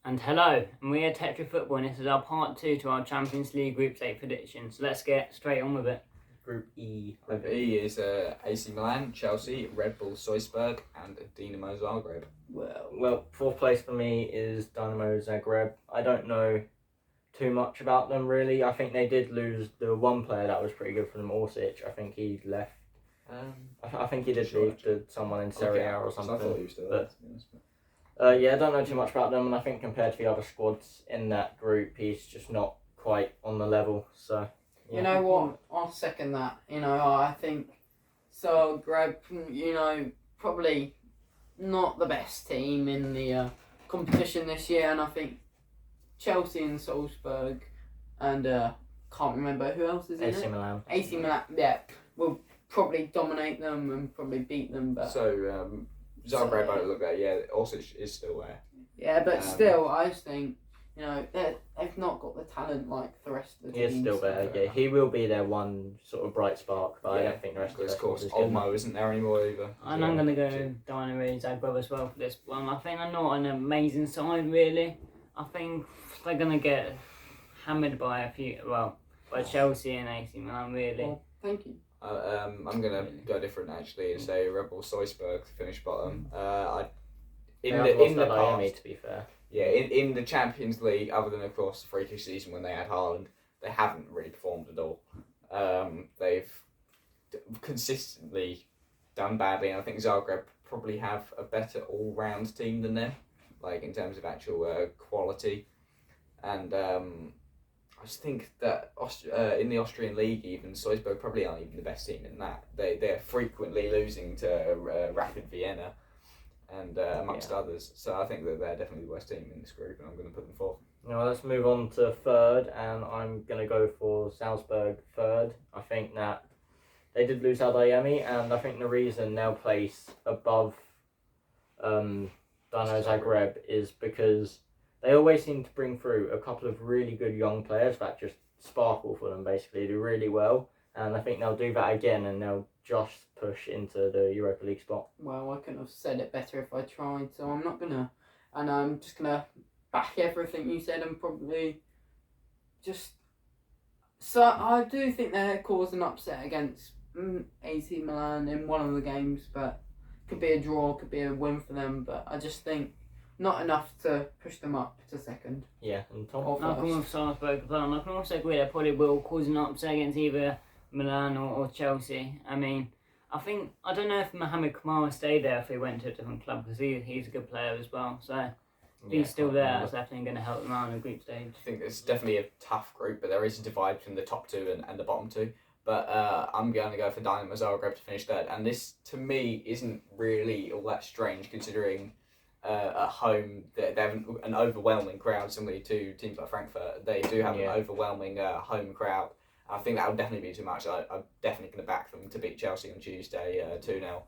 And hello, and we are Tetra Football, and this is our part 2 to our Champions League Group Stage prediction. So let's get straight on with it. Group E. Group E is AC Milan, Chelsea, Red Bull Salzburg, and Dinamo Zagreb. Well, fourth place for me is Dynamo Zagreb. I don't know too much about them really. I think they did lose the one player that was pretty good for them, Orsic. I think he left. I think he did leave to someone in Serie A or something. I thought he was still there, to be honest. Yeah, I don't know too much about them, and I think compared to the other squads in that group, he's just not quite on the level. So, yeah. You know what? I'll second that. I think Zagreb, probably not the best team in the competition this year, and I think Chelsea and Salzburg and can't remember who else is in AC Milan. AC Milan, yeah, will probably dominate them and probably beat them. But Zagreb, I look at, Orsic is still there. Yeah, but still, I just think, they've not got the talent like the rest of the teams. He is still there, yeah. He will be their one sort of bright spark, but I don't think the rest of the course, Olmo isn't there anymore either. And I'm going to go Dynamo Zagreb as well for this one. I think they're not an amazing side, really. I think they're going to get hammered by by Chelsea and AC Milan, really. Well, thank you. I'm going to go different actually and say Red Bull Salzburg to finish bottom. In the past, to be fair. Yeah, in the Champions League, other than of course the freakish season when they had Haaland, they haven't really performed at all. They've consistently done badly, and I think Zagreb probably have a better all-round team than them, like in terms of actual quality. And I just think that in the Austrian league, even Salzburg probably aren't even the best team in that. They're frequently losing to Rapid Vienna, and amongst others. So I think that they're definitely the worst team in this group, and I'm going to put them fourth. Now let's move on to third, and I'm going to go for Salzburg third. I think that they did lose Adeyemi, and I think the reason they'll place above Dynamo Zagreb is because they always seem to bring through a couple of really good young players that just sparkle for them, basically, do really well. And I think they'll do that again, and they'll just push into the Europa League spot. Well, I couldn't have said it better if I tried, so I'm not going to. And I'm just going to back everything you said and probably just... So I do think they caused an upset against AC Milan in one of the games, but could be a draw, could be a win for them, but I just think not enough to push them up to second. Yeah, and Tom? I'll come with Salzburg as well, and I can also agree that probably will cause an upset against either Milan or Chelsea. I mean, I don't know if Mohamed Kamara stayed there if he went to a different club, because he's a good player as well, so if he's still there, it's definitely going to help them out in the group stage. I think it's definitely a tough group, but there is a divide between the top two and the bottom two. But I'm going to go for Dynamo Zagreb to finish third, and this to me isn't really all that strange considering at home they have an overwhelming crowd, similarly to teams like Frankfurt. They do have an overwhelming home crowd. I think that would definitely be too much. I'm definitely going to back them to beat Chelsea on Tuesday 2-0.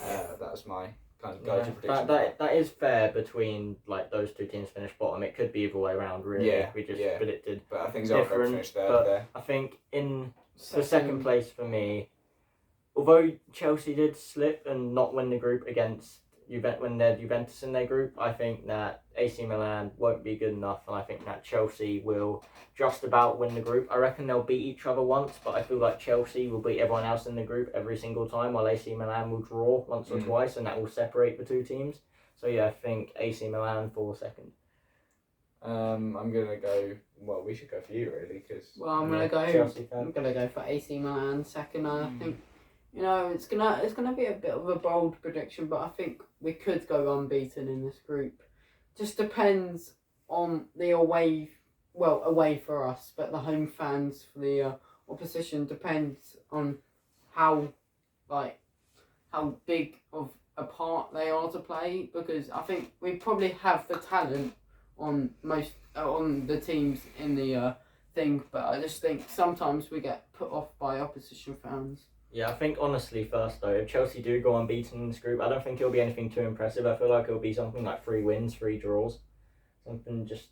That was my kind of go-to prediction. That is fair between like those two teams finish bottom. It could be either way around, really. Yeah, we just predicted. But I think Zagreb finished but there. I think in the second place for me, although Chelsea did slip and not win the group against when they're Juventus in their group, I think that AC Milan won't be good enough, and I think that Chelsea will just about win the group. I reckon they'll beat each other once, but I feel like Chelsea will beat everyone else in the group every single time, while AC Milan will draw once or twice, and that will separate the two teams. So yeah, I think AC Milan for second. I'm gonna go. Well, we should go for you really, because. Well, I'm gonna go. Chelsea I'm gonna go for AC Milan second. I think. It's gonna be a bit of a bold prediction, but I think we could go unbeaten in this group. Just depends on the away for us, but the home fans for the opposition depends on how big of a part they are to play, because I think we probably have the talent on the teams in the thing, but I just think sometimes we get put off by opposition fans. Yeah, I think honestly first though, if Chelsea do go unbeaten in this group, I don't think it'll be anything too impressive. I feel like it'll be something like 3 wins, 3 draws. Something just...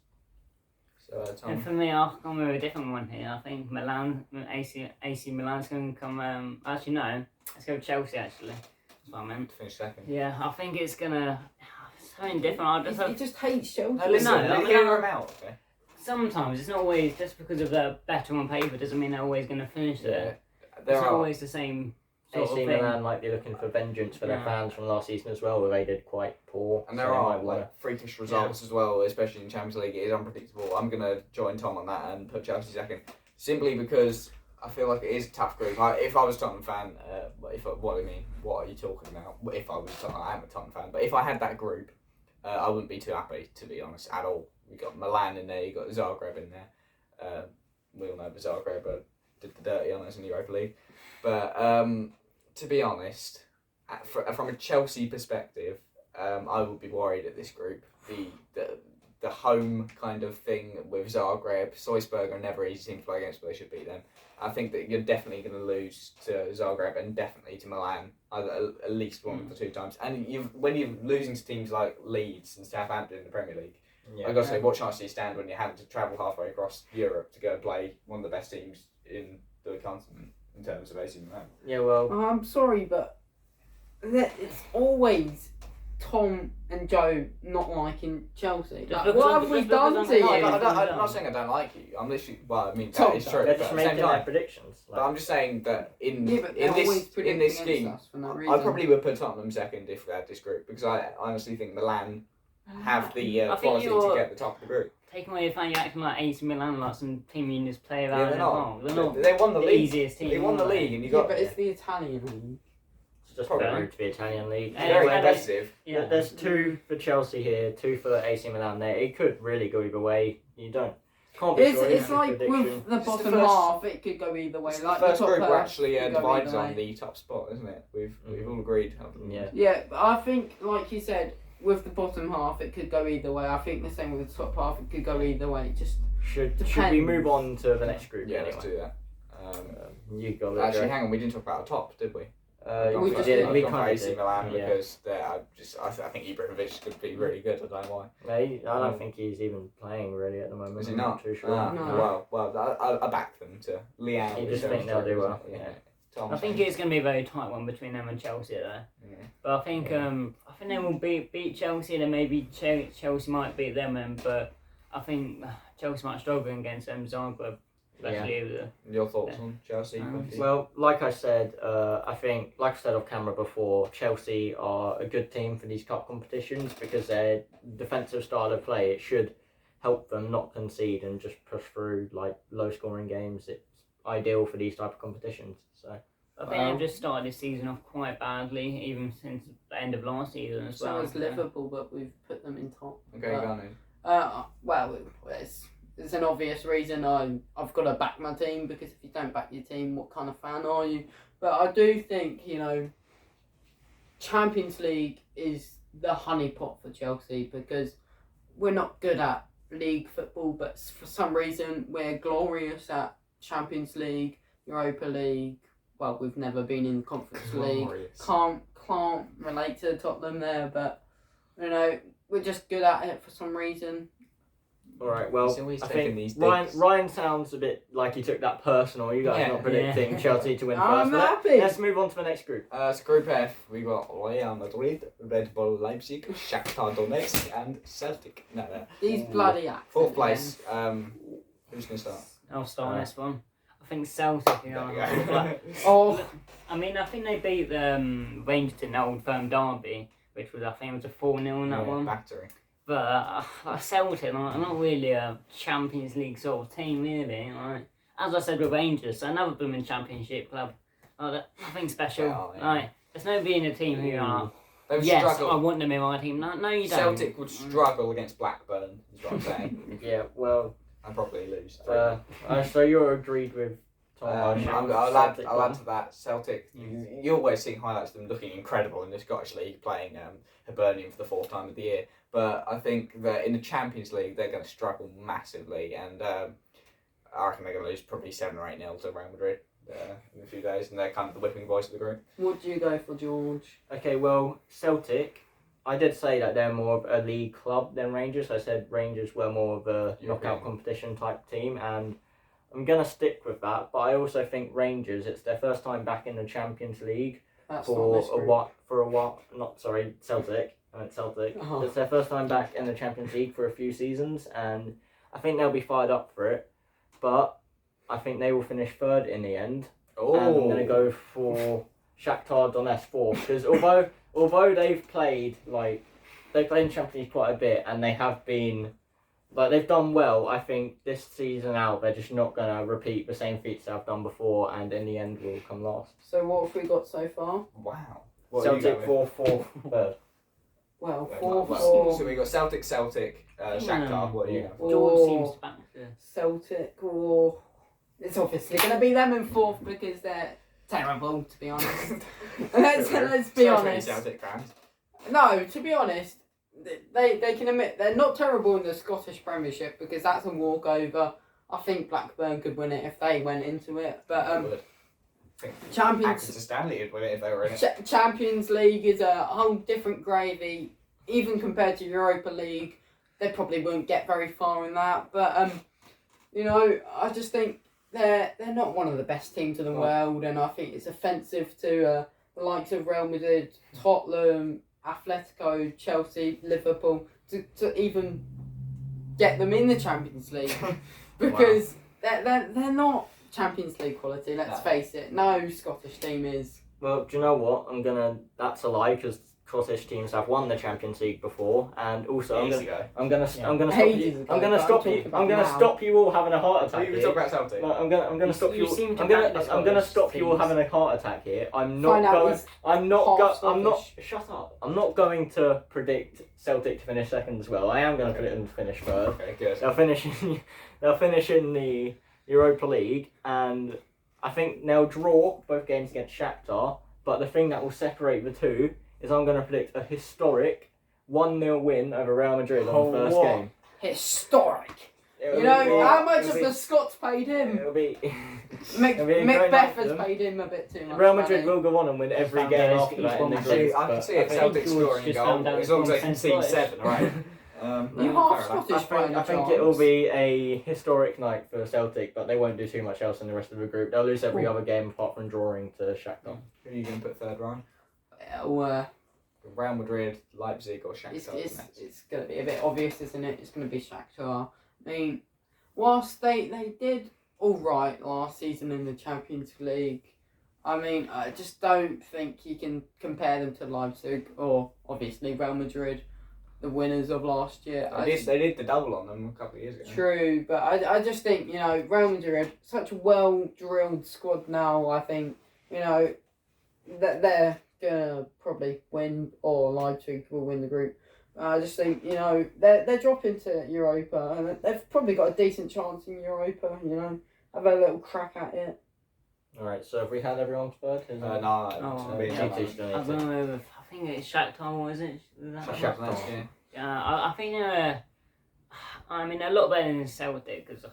So, Tom? And for me, I'll come with a different one here. I think AC Milan's going to come... actually, no. Let's go with Chelsea, actually. That's what I meant. To finish second. Yeah, I think it's going to... something different. He just hates Chelsea. No, listen, No, hear him out, okay? Sometimes it's not always just because of they're better on paper doesn't mean they're always going to finish there. There It's not are. always the same sort of AC thing. Milan might be looking for vengeance for their Yeah. fans from last season as well, where they did quite poor. And so there they are might wanna- like freakish results as well, especially in Champions League. It is unpredictable. I'm gonna join Tom on that and put Chelsea second, simply because I feel like it is a tough group. If I was a Tottenham fan, what are you talking about? If I was Tottenham, I am a Tottenham fan, but if I had that group, I wouldn't be too happy, to be honest, at all. We got Milan in there, you got Zagreb in there. We all know that Zagreb did the dirty on us in the Europa League, but to be honest, from a Chelsea perspective, I would be worried at this group. The home kind of thing with Zagreb, Salzburg are never easy team to play against, but they should beat them. I think that you're definitely going to lose to Zagreb and definitely to Milan, at least one of the two times. And when you're losing to teams like Leeds and Southampton in the Premier League, Yeah. I've got to say, what chance do you stand when you're having to travel halfway across Europe to go and play one of the best teams in the continent in terms of AC Milan? Yeah, well, I'm sorry, but it's always Tom and Joe not liking Chelsea. Just Like, because what I'm- have we just because done I'm- to no, you? I'm not saying I don't like you. I'm literally, well, I mean, Tom, that is true. they're But just at the same making their time, predictions. but I'm just saying that in Yeah, but they're always this predicting scheme, against us for no I reason. probably would put Tottenham second if we had this group, because I honestly think Milan have the I think quality to you're- get the top of the group. Taking away the fact you're acting like AC Milan, like some team you just play around Yeah, in they're the not. park. They're not They won the the league. easiest team. They won the are they? league, and you Yeah, got but it's the Italian league. It's just Probably. better to be Italian league. Yeah, very yeah, competitive. Yeah. There's two for Chelsea here, two for AC Milan there. It could really go either way. You can't be It's, sure. it's your like prediction. with the It's the bottom first- half, it could go either way. It's Like the first top group we're half actually could go divided either on way. the top spot, isn't it? We've Mhm. all agreed. Yeah. Yeah, but I think, like you said, with the bottom half, it could go either way. I think the same with the top half, it could go either way. It just Should we Depends. move on to the next group? Yeah, anyway? let's do that. You got it. Actually, hang on, we didn't talk about our top, did we? We I've just gone did. for We AC kind of Milan did. Yeah. because I think Ibrahimovic could be really good. I don't know why. I don't think he's even playing really at the moment. Is he I'm not? too sure. Ah, No. Well, I backed them to Leanne. You just think they'll do well, yeah. Tom, I think it's going to be a very tight one between them and Chelsea there. Yeah. But I think they will beat Chelsea. Then maybe Chelsea might beat them, but I think Chelsea might struggle against them. Zagreb, especially with Your thoughts on Chelsea? Well, like I said, I think, like I said off camera before, Chelsea are a good team for these cup competitions because their defensive style of play, it should help them not concede and just push through like low scoring games. It's ideal for these type of competitions. So I think they've just started this season off quite badly, even since the end of last season as so well. is Liverpool, but we've put them in top. Okay, But- go on then. Well, it's an obvious reason. I've got to back my team because if you don't back your team, what kind of fan are you? But I do think, Champions League is the honeypot for Chelsea because we're not good at league football, but for some reason we're glorious at Champions League, Europa League. Well, we've never been in Conference League. Glorious. Can't relate to Tottenham there, but we're just good at it for some reason. all right, well, He's always I taking think these Ryan digs. Ryan sounds a bit like he took that personal. You guys Yeah, not predicting yeah. Chelsea to win I'm first. But happy. let's move on to the next group. So Group F, we got Real Madrid, Red Bull Leipzig, Shakhtar Donetsk, and Celtic. No. These bloody accents. Fourth place. Who's going to start? I'll start on this one. I think Celtic. There we But, go. Oh, I mean, I think they beat Rangers in the Old Firm derby, which was, I think, was a 4-0 in that one. Factory. But Celtic, are not really a Champions League sort of team, really. Like, as I said with Rangers, another blooming Championship club. Nothing special. Yeah, yeah. Like, there's no being a team who are, They would yes, struggle. I want them in my team. No, you don't. Celtic would struggle against Blackburn, is what I'm saying. Yeah, well, And probably lose. so you're agreed with Tom. I'll add to that. Celtic, you're always seeing highlights of them looking incredible in the Scottish League, playing Hibernian for the fourth time of the year. But I think that in the Champions League, they're going to struggle massively. And I reckon they're going to lose probably 7 or 8-0 to Real Madrid in a few days. And they're kind of the whipping boys of the group. what do you go for, George? Okay, well, Celtic, I did say that they're more of a league club than Rangers. I said Rangers were more of a knockout competition type team, and I'm going to stick with that. But I also think Rangers, it's their first time back in the Champions League That's not for this a group. while. Celtic. I meant Celtic. Oh. It's their first time back in the Champions League for a few seasons, and I think they'll be fired up for it. But I think they will finish third in the end. Oh, And I'm going to go for Shakhtar Donetsk fourth, because although they've played in Champions League quite a bit, and they have been they've done well. I think this season out they're just not going to repeat the same feats they've done before, and in the end will come last. So what have we got so far? Wow. What are you Celtic going 4-4 third. Well, with? 4-4. So we got Celtic, Shakhtar. What are you going for? George Or seems back to... Celtic, or it's obviously going to be them in fourth because they're terrible, to be honest. let's be Sorry for any honest. Celtic fans. No, to be honest, they can admit they're not terrible in the Scottish Premiership because that's a walkover. I think Blackburn could win it if they went into it, but I would. I think Champions Access to Stanley would win it if they were in it. Champions League is a whole different gravy, even compared to Europa League. They probably won't get very far in that, but you know, I just think they're not one of the best teams in the world, and I think it's offensive to the likes of Real Madrid, Tottenham, Atletico, Chelsea, Liverpool to even get them in the Champions League because they're not Champions League quality. Let's face it. No Scottish team is. Well, do you know what? That's a lie, because Scottish teams have won the Champions League before, and also I'm gonna stop you all having a heart attack. We talk about Celtic. No, I'm gonna stop you. seem to I'm back gonna the stop you all Scottish having a heart attack here. Find out he's I'm half not. Scottish. Shut up. I'm not going to predict Celtic to finish second as well. I am going to predict them to finish third. Okay, good. They'll finish in the Europa League, and I think they'll draw both games against Shakhtar. But the thing that will separate the two is I'm going to predict a historic 1-0 win over Real Madrid on the first game. Historic. It'll You know, be- how much it'll have be- the Scots paid him? It'll be Macbeth great night for has them. paid him a bit too much. Real Madrid money. will go on and win every Found game out after that in the he's group. I can but see it. I think- Celtic George scoring a just goal found out as long as they he's concede Scottish. 7, right? You half fair enough. Scottish by any I think chance? it'll be a historic night for Celtic, but they won't do too much else in the rest of the group. They'll lose every other game apart from drawing to Shakhtar. Who are you going to put third, Ryan? Well, Real Madrid, Leipzig, or Shakhtar? it's going to be a bit obvious, isn't it? It's going to be Shakhtar. I mean, whilst they did all right last season in the Champions League, I mean, I just don't think you can compare them to Leipzig or obviously Real Madrid, the winners of last year. They did the double on them a couple of years ago. True, but I just think, you know, Real Madrid, such a well-drilled squad now, I think, you know, that they're going to probably win, or Leipzig will win the group. I just think, you know, they're dropping to Europa, and they've probably got a decent chance in Europa, you know, have a little crack at it. Alright, so have we had everyone's third? No, Oh, it's yeah. been Two still I need don't to. know if, I think it's Shakhtar, was it? Was that one? Shakhtar, yeah. I think I mean, they're a lot better than Celtic, because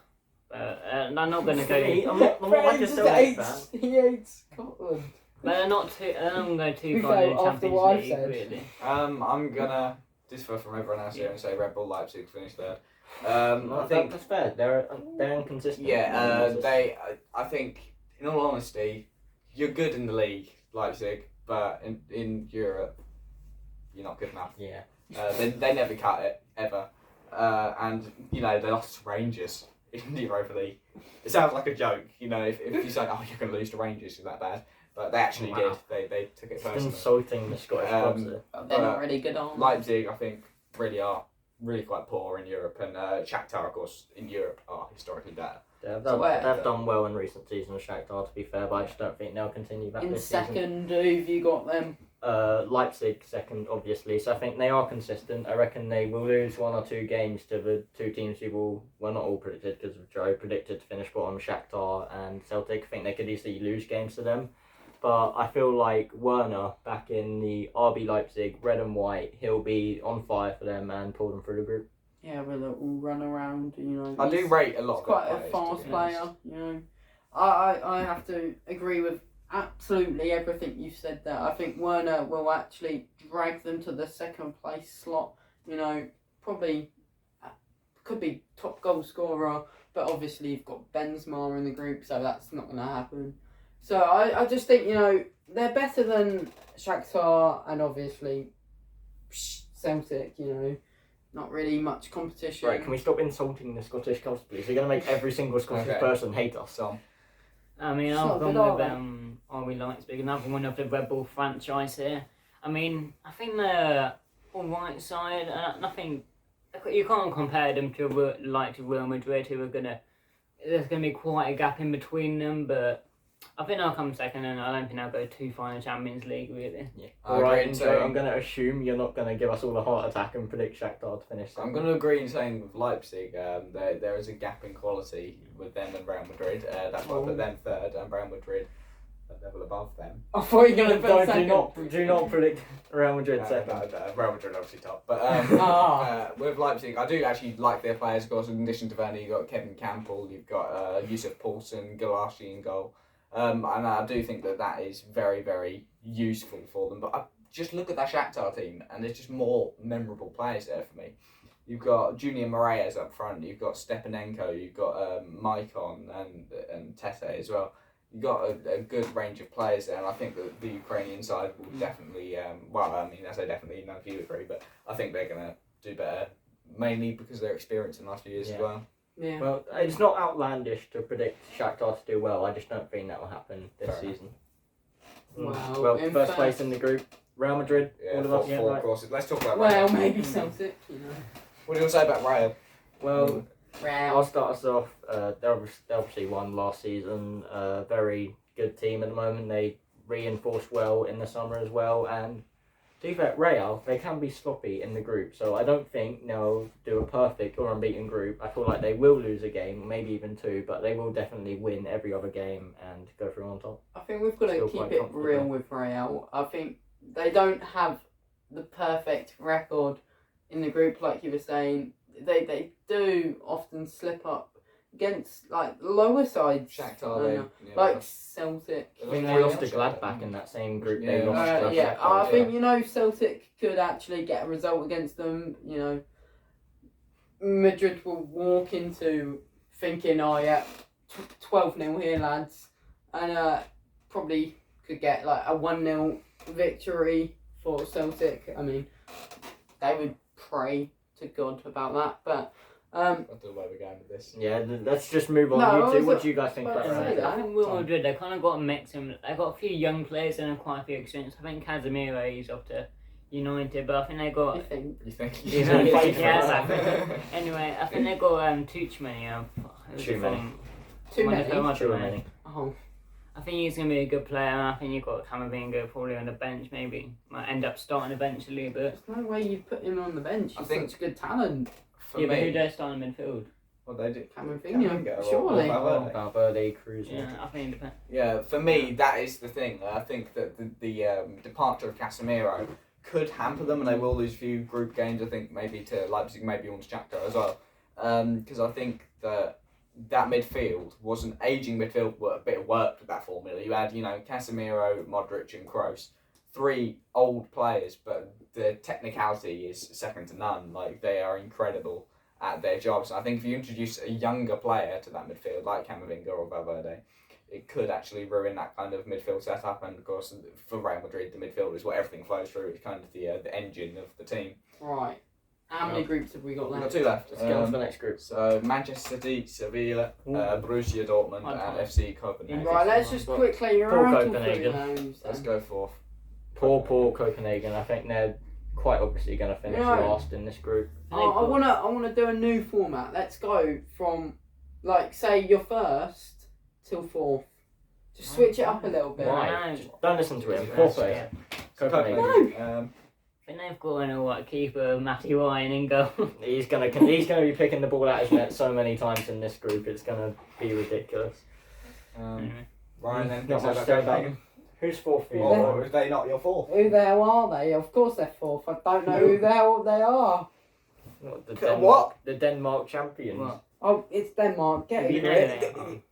I'm not going to go. I'm not like a Celtic fan. He hates Scotland. But they're not going to go too We far in the fell after Champions what I've League, said. really. I'm gonna differ from everyone else here and say Red Bull Leipzig finished third. No, I think that's fair. They're inconsistent. I think in all honesty, you're good in the league, Leipzig, but in Europe, you're not good enough. Yeah. They never cut it ever, and you know they lost to Rangers in the Europa League. It sounds like a joke, you know, if you say, oh, you're going to lose to Rangers, is that bad? But they actually Wow. did. They took it It's personally. insulting the Scottish clubs there. They're not really good on. Leipzig, I think, really quite poor in Europe, and Shakhtar, of course, in Europe are historically better. They've where- done well in recent seasons, Shakhtar, to be fair, but I just don't think they'll continue that in this season. second, who've you got them? Leipzig second, obviously, so I think they are consistent. I reckon they will lose 1 or 2 games to the two teams who will, well, not all predicted, because of Joe predicted to finish bottom, Shakhtar and Celtic. I think they could easily lose games to them. But I feel like Werner, back in the RB Leipzig, red and white, he'll be on fire for them and pull them through the group. Yeah, with a little run around, you know. I do he's- rate a lot He's of quite their a players, fast to be honest. player, you know. I have to agree with absolutely everything you said there. I think Werner will actually drag them to the second place slot. You know, probably could be top goal scorer, but obviously you've got Benzema in the group, so that's not going to happen. So I just think, you know, they're better than Shakhtar and obviously Celtic, not really much competition. Right, can we stop insulting the Scottish clubs, please? You're going to make every single Scottish person hate us. So, I mean, It's I've not gone good, with are RB Leipzig, another one of the Red Bull franchise here. I mean, I think they're all right side. Nothing. You can't compare them to Real Madrid, who are gonna. There's gonna be quite a gap in between them, but I think they'll come second, and I don't think they'll go too far in the Champions League, really. Yeah. I Alright, agree in so saying- I'm going to assume you're not going to give us all a heart attack and predict Shakhtar to finish I'm second. going to agree in saying with Leipzig, there is a gap in quality with them and Real Madrid. That's why I put them third and Real Madrid a level above them. I thought you were going to put Don't, second. do not predict Real Madrid second. Real Madrid obviously top. But with Leipzig, I do actually like their players. Of course, in addition to Werner, you've got Kevin Campbell, you've got Yusuf Poulsen, Galashi in goal. And I do think that is very, very useful for them. But I just look at that Shakhtar team, and there's just more memorable players there for me. You've got Junior Moraes up front, you've got Stepanenko, you've got Maicon and Tete as well. You've got a good range of players there, and I think that the Ukrainian side will definitely, I say definitely, none of you agree, but I think they're going to do better, mainly because of their experience in the last few years as well. Yeah. Well, it's not outlandish to predict Shakhtar to do well. I just don't think that will happen this Fair season. Well, in first fact- place in the group, Real Madrid. Yeah, all of us. four Right. courses. Let's talk about Well, Real. maybe Celtic, What do you want to say about Real? Well, I'll Real. start us off. They obviously won last season. Very good team at the moment. They reinforced well in the summer as well. And to be fair, Real, they can be sloppy in the group. So I don't think they'll do a perfect or unbeaten group. I feel like they will lose a game, maybe even two, but they will definitely win every other game and go through on top. I think we've got to Still keep quite it comfortable. real with Real. I think they don't have the perfect record in the group, like you were saying. They do often slip up against like lower sides, Shakhtar, like Celtic. I think they lost to Gladbach in that same group. They Yeah. lost to Yeah, Shakhtar. I think Celtic could actually get a result against them. Madrid will walk into thinking, 12-0 here, lads, and probably could get like a 1-0 victory for Celtic. I mean, they would pray to God about that, but I don't know where we're going with this. Yeah, let's just move on. No, You two, what do you guys think well, about I Real? that. I think Real Madrid, they kind of got a mix. They got a few young players and quite a few experience. I think Casemiro, he's off to United, but I think they got. I think You think? He's gonna fight for Yes, us. I think. Anyway, I think they got Tuchman. Too many. too many. Too many. Oh, I think he's going to be a good player, and I think you've got Camavinga probably on the bench, maybe. Might end up starting eventually, but... there's no way you put him on the bench. I He's think- such good talent. For yeah, but who me, does start in midfield? well, they do. Camavinga, or surely. Valverde. Valverde, Cruz. Yeah, I think it depends. Yeah, for me, that is the thing. I think that the departure of Casemiro could hamper them, and they will lose a few group games. I think maybe to Leipzig, maybe on to Shakhtar as well. Because I think that midfield was an ageing midfield, a bit of work with that formula. You had, Casemiro, Modric, and Kroos. 3 old players, but the technicality is second to none. Like, they are incredible at their jobs. I think if you introduce a younger player to that midfield, like Camavinga or Valverde, it could actually ruin that kind of midfield setup. And of course, for Real Madrid, the midfield is what everything flows through. It's kind of the engine of the team. Right. How many groups have we got We've got left? 2 left. Let's get on to the next group. So Manchester City, Sevilla, Borussia Dortmund, and FC Copenhagen. Right, let's just quickly Poor rattle through Copenhagen. those. Let's go for Poor Copenhagen. I think they're quite obviously going to finish Yeah. last in this group. I wanna do a new format. Let's go from, like, say you're first till 4th. Just switch it up a little bit. Why? No. Just don't listen to him. Yeah. Poor player. Copenhagen. I think they've got a keeper, Matty Ryan, in goal. He's gonna be picking the ball out his net so many times in this group. It's gonna be ridiculous. Anyway. Ryan, then Not much to say about them. Who's fourth for you? Or if they not your 4th? Who the hell are they? Of course they're 4th. I don't know who the hell they are. What, What? The Denmark champions. What? Oh, it's Denmark. Get You it. know Rick. them.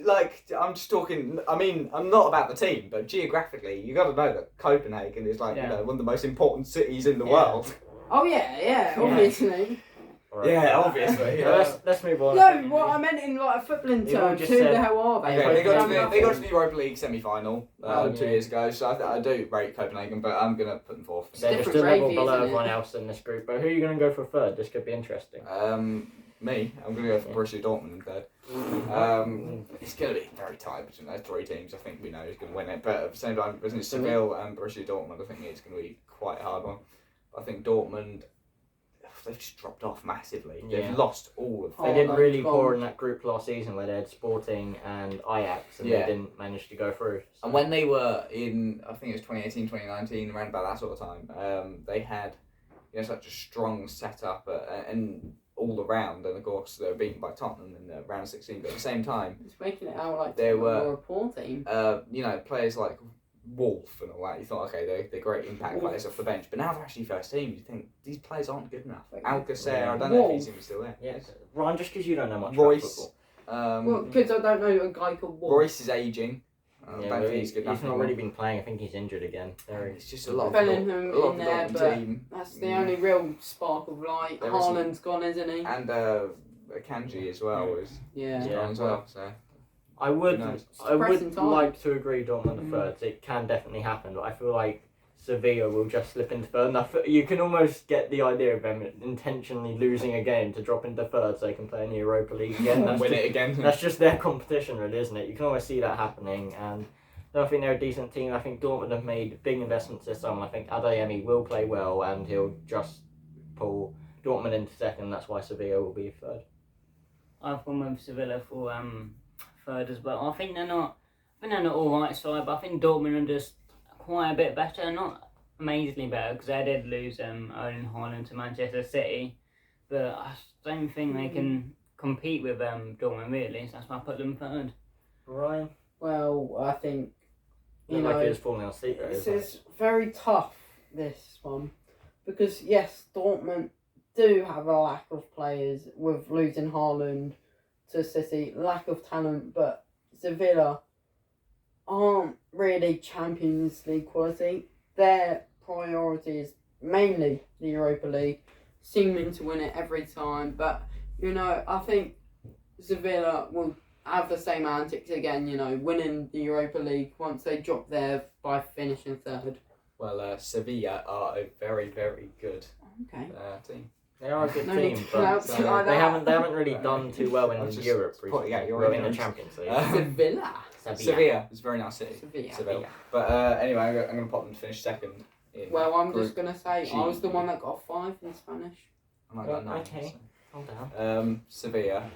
Like, I'm just talking, I mean, I'm not about the team, but geographically, you got to know that Copenhagen is like, Yeah. one of the most important cities in the Yeah. world. Oh yeah, obviously. Alright. Yeah, obviously. Yeah, let's move on. No, what I meant in like a footballing You all term, who just the said- hell are they? Okay, they got to Don't the know. Europa League semi-final Oh, 2 yeah. years ago, so I do rate Copenhagen, but I'm gonna put them fourth. They're just a different level gravy, below isn't it? everyone else in this group. But who are you going to go for third? This could be interesting. Me, I'm gonna go for Borussia Dortmund in third. It's gonna be very tight between those three teams. I think we know who's gonna win it, but at the same time, between Seville and Borussia Dortmund, I think it's gonna be quite a hard one. I think Dortmund, they've just dropped off massively. Yeah. They've lost all of They their did really gone. poor in that group last season where they had Sporting and Ajax and Yeah. they didn't manage to go through. So. And when they were in, I think it was 2018, 2019, around about that sort of time, they had such a strong setup and all around, and of course they were beaten by Tottenham in the round of 16. But at the same time, It's making it out like They were- a poor team. players like Wolf and all that, you thought, okay, they're great impact Wolf. players off the bench, but now they're actually first team. You think these players aren't good enough. Wait, Alcacer, yeah. I don't know if Wolf. he's even still there. Yeah, Ryan, just because you don't know much Royce. about Well, because I don't know a guy called Wolf. Royce is ageing. I football. don't think he's good enough. He's not anymore. really been playing. I think he's injured again. It's just a lot of Bellingham a lot of in the there, Dortmund but team. that's the only real spark of light. There isn't- Haaland's gone, isn't he? And Kanji as well is Yeah. Yeah. gone as well. So I would, Who knows? I would Depressing times. like to agree Dortmund the thirds. It can definitely happen, but I feel like Sevilla will just slip into third. And you can almost get the idea of them intentionally losing a game to drop into third so they can play in the Europa League again. That's win just, it again. that's just their competition, really, isn't it? You can always see that happening. And I think they're a decent team. I think Dortmund have made big investments this summer. I think Adeyemi will play well, and he'll just pull Dortmund into second. That's why Sevilla will be third. I've gone with Sevilla for third as well. I think they're not all right side, but I think Dortmund are just quite a bit better. Not amazingly better because they did lose Erling Haaland to Manchester City, but I don't think they can compete with Dortmund really. So that's why I put them third. Ryan, Well, I think looked like he was falling asleep there. this isn't it? is very tough. This one, because yes, Dortmund do have a lack of players with losing Haaland to City, lack of talent, but Sevilla aren't really Champions League quality. Their priority is mainly the Europa League, seeming to win it every time. But I think Sevilla will have the same antics again. Winning the Europa League once they drop there by finishing third. Well, Sevilla are a very, very good Okay. team. They are a good No need team, to but pronounce it like they that. haven't really done too well I in was just Europe pointing out recently. your Well, in the ignorance. Champions League. Sevilla. Sevilla is a very nice city. Sevilla. Seville. But anyway, I'm going to pop them to finish second. In Well, I'm Group just gonna say G. I was the one that got 5 in Spanish. I might go nine, Okay. Calm down. so. Sevilla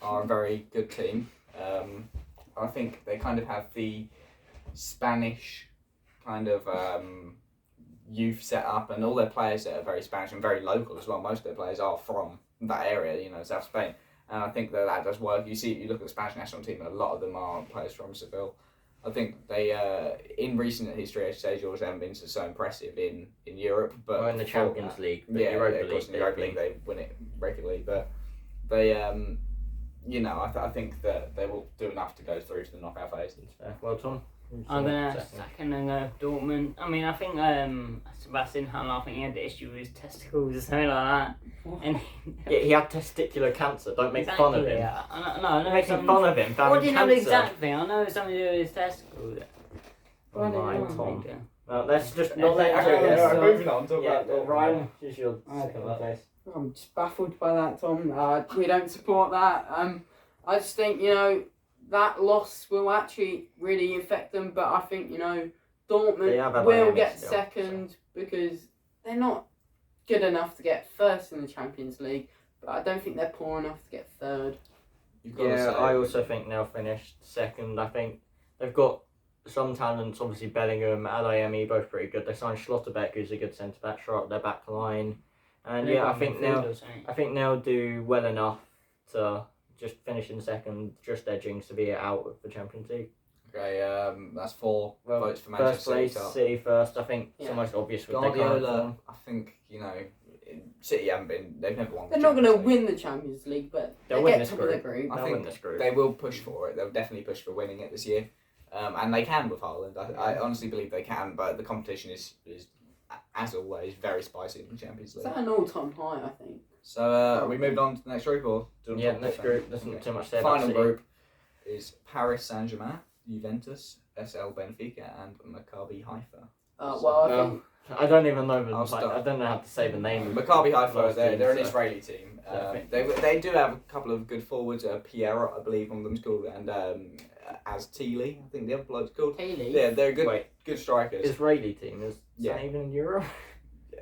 are a very good team. I think they kind of have the Spanish kind of youth set up, and all their players that are very Spanish and very local as well. Most of their players are from that area, South Spain. And I think that does work. You look at the Spanish national team, and a lot of them are players from Seville. I think they, in recent history, I should say, George, they haven't been so impressive in Europe, but Or in the before Champions that- League, but yeah, Europa of course, League, in the Europa they've League they win it regularly, but they, I think that they will do enough to go through to the knockout phase. Well, Tom. I'm gonna second and go Dortmund. I mean, I think Sebastian Haller, I think he had the issue with his testicles or something like that. And Yeah, he had testicular cancer. Don't make fun of him. Yeah, I know Making something- fun of him for What having do you know cancer. exactly? I know it's something to do with his testicles. Oh my, Well, Tom. Yeah. Well, let's just not let okay, Ryan yeah, start. moving on. Talk Yeah, about well, Ryan, here's your Okay. second place. I'm just baffled by that, Tom. We don't support that. I just think that loss will actually really affect them. But I think They have Dortmund a will Miami get still, second because they're not good enough to get first in the Champions League. But I don't think they're poor enough to get third. You've got to Yeah, say- I also think they'll finish second. I think they've got some talents. Obviously, Bellingham, Adeyemi, both pretty good. They signed Schlotterbeck, who's a good centre back, shot up their back line, and yeah, I think they'll do well enough to just finish in second, just edging Sevilla out of the Champions League. Okay, that's 4 Well, votes for First Manchester place, City. City first. I think it's Yeah. the most obvious with their current Guardiola, form. I think City haven't been. They've never won. They're the not going to Champions League. win the Champions League, but They'll they win get this top of the group. group. I They'll think win this group. They will push for it. They'll definitely push for winning it this year, and they can with Haaland. I honestly believe they can, but the competition is as always very spicy in the Champions Is League. that an all-time high? I think So are we moved on to the next group or? Yeah, next group. There's not too much to say about Final City. group is Paris Saint-Germain, Juventus, SL Benfica, and Maccabi Haifa. I think I don't even know. I'll start. I don't know how to say the name. Maccabi Haifa, Last they're an team, so- Israeli team. Yeah, I think- They do have a couple of good forwards. Pierre, I believe, one of them's called, and Aztili, I think the other bloke's called. Haley. Yeah, they're good. Wait, Good strikers. Israeli team is Yeah. that even in Europe?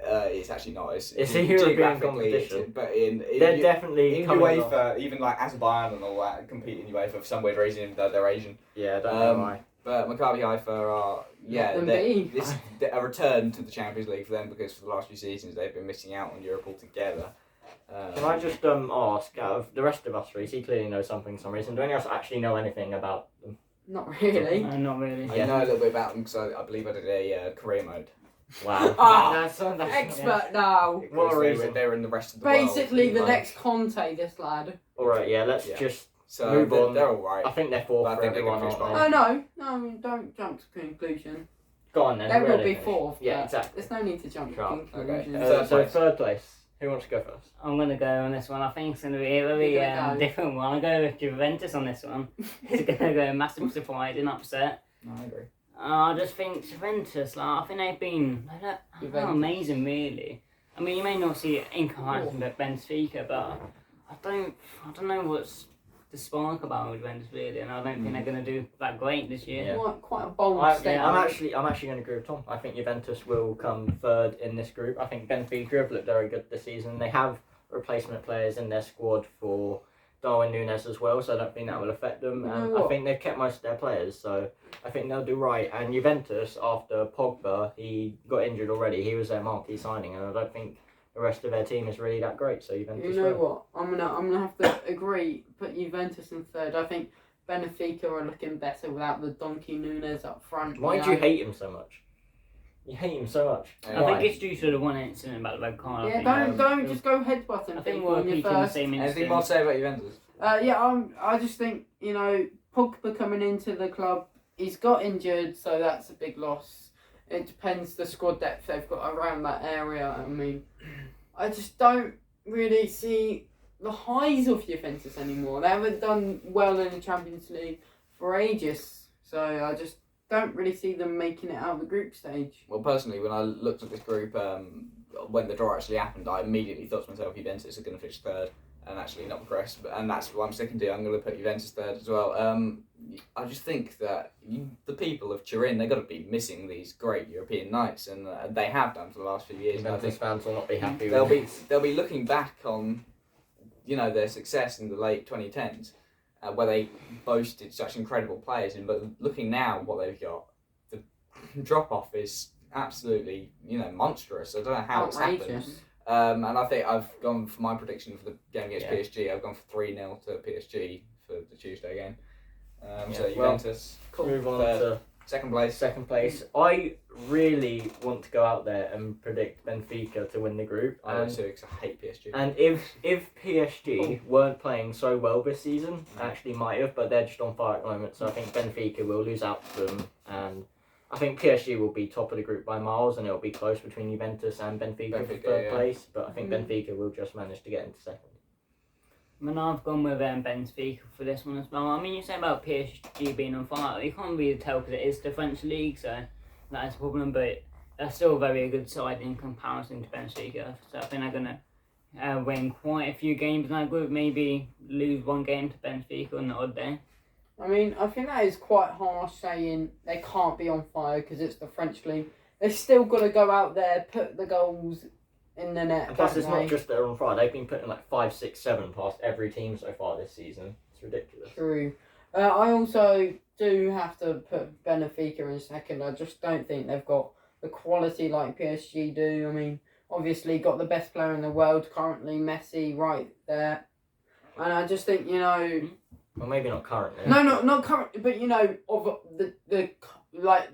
It's actually not. It's a European geographically, competition. but in They're definitely in coming UEFA, even like Azerbaijan and all that compete in UEFA for some weird reason, even though they're Asian. Yeah, I don't know Um, why. But Maccabi Haifa are them they're- be. this a return to the Champions League for them because for the last few seasons they've been missing out on Europe altogether. Can I just ask, out of the rest of us three, he clearly knows something for some reason. Do any of us actually know anything about them? Not really. Not really. I Yeah. know a little bit about them because I believe I did a career mode. Wow. Ah, that's Expert now. What a Because reason. they were in the rest of the Basically, world. the Like, next Conte, this lad. Alright, yeah, let's Yeah. just so move on. They're all right. I think they're fourth But I for think they're everyone. gonna finish aren't bottom. Oh no, don't jump to conclusion. they? Go on then. They where will are be finished? fourth. Yeah, but exactly. There's no need to jump to Sure. conclusions. Okay. So place. third place. Who wants to go first? I'm gonna go on this one. I think it's gonna be a very You're gonna go. different one. I'll go with Juventus on this one. It's gonna go massive surprise and upset. No, I agree. I just think Juventus, like, I think they've been Juventus. amazing, really. I mean, you may not see it in comparison with Benfica, but I don't know what's the spark about Juventus, really, and I don't think they're going to do that great this year. Yeah. Quite a bold I'm statement. actually going to agree with Tom. I think Juventus will come third in this group. I think Benfica have looked very good this season. They have replacement players in their squad for Darwin Núñez as well, so I don't think that will affect them. You know And I what? think they've kept most of their players, so I think they'll do right. And Juventus, after Pogba, he got injured already. He was their marquee signing, and I don't think the rest of their team is really that great. So Juventus. You know will. what? I'm gonna have to agree. Put Juventus in third. I think Benfica are looking better without the Donkey Núñez up front. Why do you hate him so much? You hate him so much. Yeah. I think it's due to the one incident about the red card. Yeah, I think, don't just go headbutting I think people we're when you're repeating the first. same Anything incident. more to say about Juventus? I just think Pogba coming into the club, he's got injured, so that's a big loss. It depends the squad depth they've got around that area. I mean, I just don't really see the highs of Juventus anymore. They haven't done well in the Champions League for ages, so I just don't really see them making it out of the group stage. Well, personally, when I looked at this group, when the draw actually happened, I immediately thought to myself, Juventus are going to finish third and actually not progress. And that's what I'm sticking to. I'm going to put Juventus third as well. I just think that the people of Turin, they've got to be missing these great European nights, and they have done for the last few years. And I Juventus think fans will not be happy they'll with be this. they'll be looking back on, their success in the late 2010s, where they boasted such incredible players. But looking now, what they've got, the drop off is absolutely monstrous. I don't know how it's happened. Outrageous. And I think I've gone for my prediction for the game against Yeah. PSG. I've gone for 3-0 to PSG for the Tuesday game. So well, Juventus, Move on Third. to second place. second place. I really want to go out there and predict Benfica to win the group. I do too, because I hate PSG. And if PSG weren't playing so well this season, actually might have, but they're just on fire at the moment. So I think Benfica will lose out to them, and I think PSG will be top of the group by miles, and it'll be close between Juventus and Benfica for Benfica, third yeah. place. But I think Benfica will just manage to get into second. I mean, I've gone with Benfica for this one as well. I mean, you say about PSG being on fire. You can't really tell because it is the French league, so that is a problem. But they're still a very good side in comparison to Benfica. So I think they're going to win quite a few games in that group. Maybe lose one game to Benfica on the odd day. I mean, I think that is quite harsh saying they can't be on fire because it's the French league. They've still got to go out there, put the goals in the net. And plus, don't it's they? not just they're on fire. They've been putting like 5, 6, 7 past every team so far this season. It's ridiculous. True. I also do have to put Benfica in second. I just don't think they've got the quality like PSG do. I mean, obviously got the best player in the world currently, Messi, right there. And I just think, Well, maybe not currently. not current, but of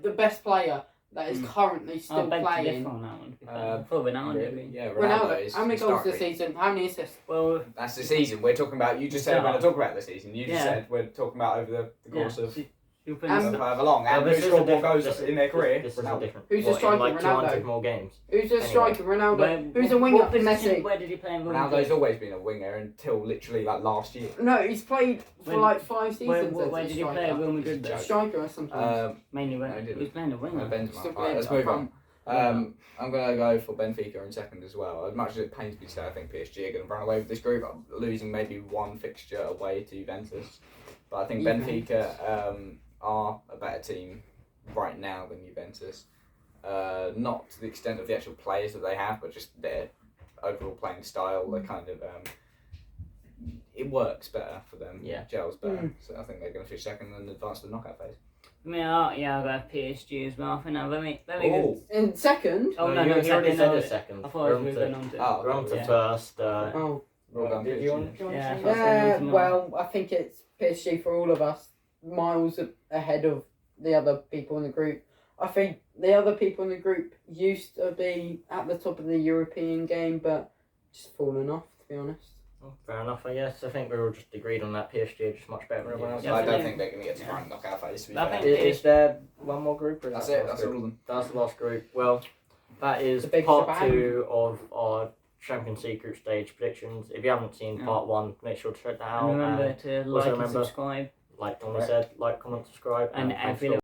the best player that is currently still playing. On that one. For Ronaldo. Really? Yeah, Ronaldo, Ronaldo is how many goals this historically- season? How many assists? Well, That's the season we're talking about. You just said we're going to talk about the season. You just Yeah. said we're talking about over the course of. Who plays Um, however long, and this who is a scored more different- goals in their career. This is a Ronaldo. different. Who's the what, in striker? like 200 Ronaldo? more games. Who's the striker? Ronaldo. Who's a winger? What position, Messi. where did he play in Real Ronaldo's Madrid? always been a winger until literally like last year. No, he's played for When- like 5 seasons. Where as did a he play at striker. Real Madrid though? Striker or something. Mainly no, when he he didn't. was playing a winger. Benzema. Still Right, let's playing move up on. I'm going to go for Benfica in second as well. As much as it pains me to say, I think PSG are going to run away with this group. I'm losing maybe one fixture away to Juventus. But I think Benfica are a better team right now than Juventus. Not to the extent of the actual players that they have, but just their overall playing style. They kind of... it works better for them. Yeah. Gels better. So I think they're going to finish second and advance to the knockout phase. I mean, I'll go PSG as well. I think they're very good. Oh, In second? Oh, no, you already second, said no. a second. I thought we were going on to. Oh, We're on to yeah. first. Oh. well done, Did you PSG. want to join? Yeah, us? Yeah, well, I think it's PSG for all of us. Miles ahead of the other people in the group. I think the other people in the group used to be at the top of the European game, but just fallen off, to be honest. Oh, fair enough, I guess. I think we were just agreed on that. PSG are just much better than everyone else. Yeah, I don't yeah. think they're going to get to the knockout phase. To be I fair. think- Is there one more group? Or is That's that it. the last That's all group? of them. That's the last group. Well, that is The big part shebang. 2 of our Champions League group stage predictions. If you haven't seen Yeah. part 1, make sure to check that out. And remember And to also like and remember- subscribe. like Tommy said, like, comment, subscribe. And thanks every for